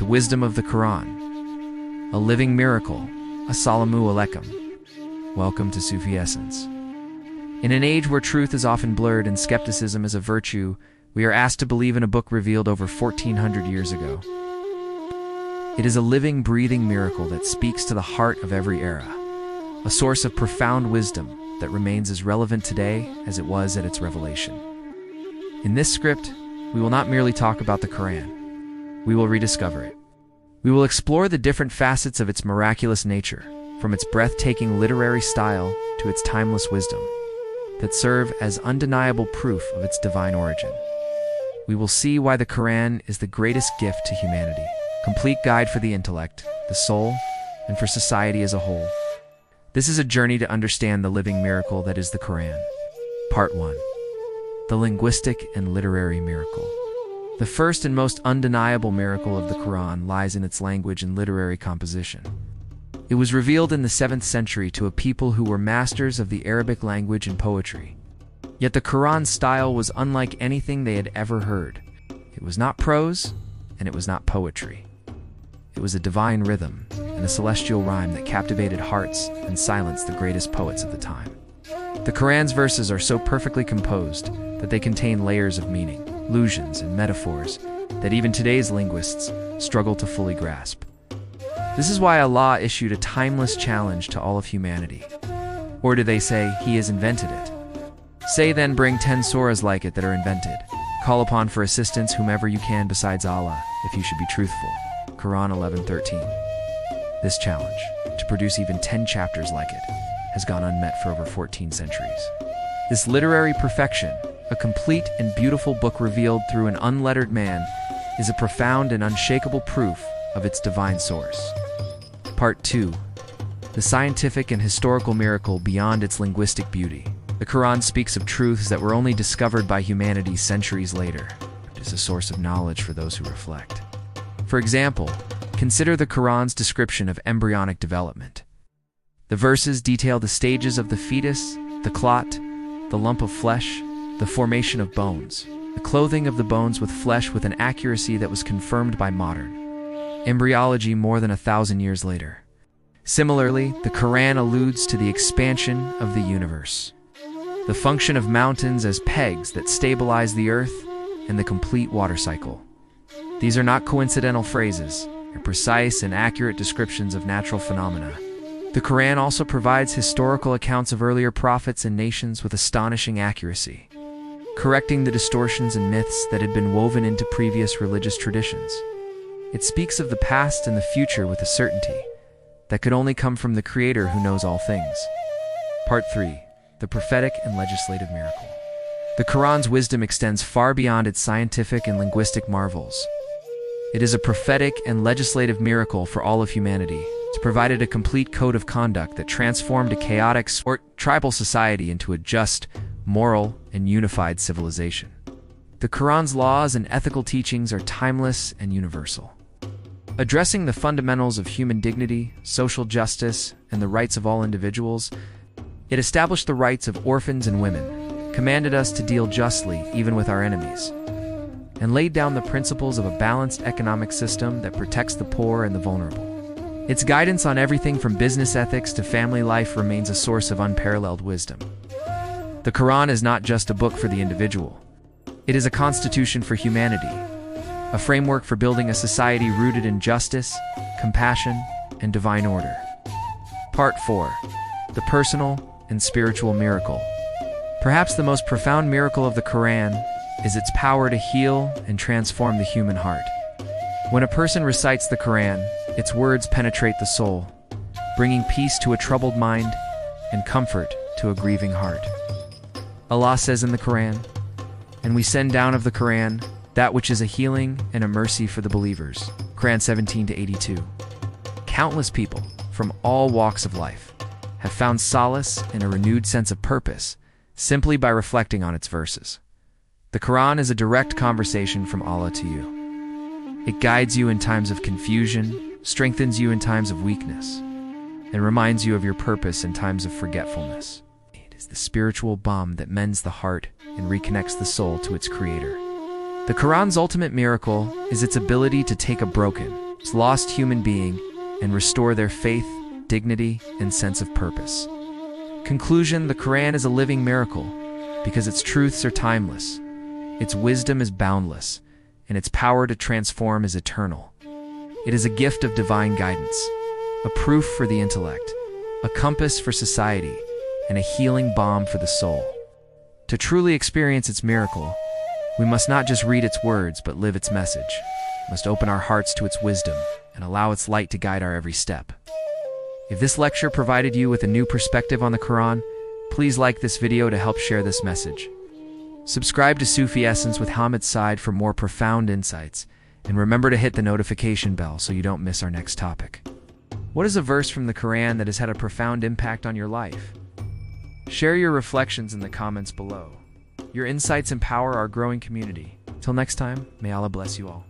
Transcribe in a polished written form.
wisdom of the Quran, a living miracle, assalamu alaikum. Welcome to Sufi Essence. In an age where truth is often blurred and skepticism is a virtue, we are asked to believe in a book revealed over 1400 years ago. It is a living, breathing miracle that speaks to the heart of every era, a source of profound wisdom that remains as relevant today as it was at its revelation. In this script, we will not merely talk about the Quran. We will rediscover it. We will explore the different facets of its miraculous nature, from its breathtaking literary style to its timeless wisdom, that serve as undeniable proof of its divine origin. We will see why the Quran is the greatest gift to humanity, complete guide for the intellect, the soul, and for society as a whole. This is a journey to understand the living miracle that is the Quran. Part 1. The linguistic and literary miracle. The first and most undeniable miracle of the Quran lies in its language and literary composition. It was revealed in the 7th century to a people who were masters of the Arabic language and poetry. Yet the Quran's style was unlike anything they had ever heard. It was not prose, and it was not poetry. It was a divine rhythm and a celestial rhyme that captivated hearts and silenced the greatest poets of the time. The Quran's verses are so perfectly composed that they contain layers of meaning, allusions, and metaphors that even today's linguists struggle to fully grasp. This is why Allah issued a timeless challenge to all of humanity. Or do they say, He has invented it? Say then, bring 10 surahs like it that are invented. Call upon for assistance whomever you can besides Allah, if you should be truthful. Quran 11:13. This challenge, to produce even 10 chapters like it, has gone unmet for over 14 centuries. This literary perfection, a complete and beautiful book revealed through an unlettered man, is a profound and unshakable proof of its divine source. Part 2. The scientific and historical miracle beyond its linguistic beauty. The Quran speaks of truths that were only discovered by humanity centuries later. It is a source of knowledge for those who reflect. For example, consider the Quran's description of embryonic development. The verses detail the stages of the fetus, the clot, the lump of flesh, the formation of bones, the clothing of the bones with flesh with an accuracy that was confirmed by modern embryology more than 1,000 years later. Similarly, the Quran alludes to the expansion of the universe, the function of mountains as pegs that stabilize the earth, and the complete water cycle. These are not coincidental phrases, they're precise and accurate descriptions of natural phenomena. The Quran also provides historical accounts of earlier prophets and nations with astonishing accuracy, correcting the distortions and myths that had been woven into previous religious traditions. It speaks of the past and the future with a certainty that could only come from the Creator who knows all things. Part 3. The prophetic and legislative miracle. The Quran's wisdom extends far beyond its scientific and linguistic marvels. It is a prophetic and legislative miracle for all of humanity. It provided a complete code of conduct that transformed a chaotic or tribal society into a just, moral, and unified civilization. The Quran's laws and ethical teachings are timeless and universal. Addressing the fundamentals of human dignity, social justice, and the rights of all individuals, it established the rights of orphans and women, commanded us to deal justly even with our enemies, and laid down the principles of a balanced economic system that protects the poor and the vulnerable. Its guidance on everything from business ethics to family life remains a source of unparalleled wisdom. The Quran is not just a book for the individual. It is a constitution for humanity, a framework for building a society rooted in justice, compassion, and divine order. Part 4. The personal and spiritual miracle. Perhaps the most profound miracle of the Quran is its power to heal and transform the human heart. When a person recites the Quran, its words penetrate the soul, bringing peace to a troubled mind and comfort to a grieving heart. Allah says in the Quran, "And we send down of the Quran that which is a healing and a mercy for the believers." Quran 17-82. Countless people from all walks of life have found solace and a renewed sense of purpose simply by reflecting on its verses. The Quran is a direct conversation from Allah to you. It guides you in times of confusion, strengthens you in times of weakness, and reminds you of your purpose in times of forgetfulness. It is the spiritual balm that mends the heart and reconnects the soul to its Creator. The Quran's ultimate miracle is its ability to take a broken, lost human being and restore their faith, dignity, and sense of purpose. Conclusion: the Quran is a living miracle because its truths are timeless, its wisdom is boundless, and its power to transform is eternal. It is a gift of divine guidance, a proof for the intellect, a compass for society, and a healing balm for the soul. To truly experience its miracle, we must not just read its words, but live its message. We must open our hearts to its wisdom and allow its light to guide our every step. If this lecture provided you with a new perspective on the Quran, please like this video to help share this message. Subscribe to Sufi Essence with Hammad Syed for more profound insights, and remember to hit the notification bell so you don't miss our next topic. What is a verse from the Quran that has had a profound impact on your life? Share your reflections in the comments below. Your insights empower our growing community. Till next time, may Allah bless you all.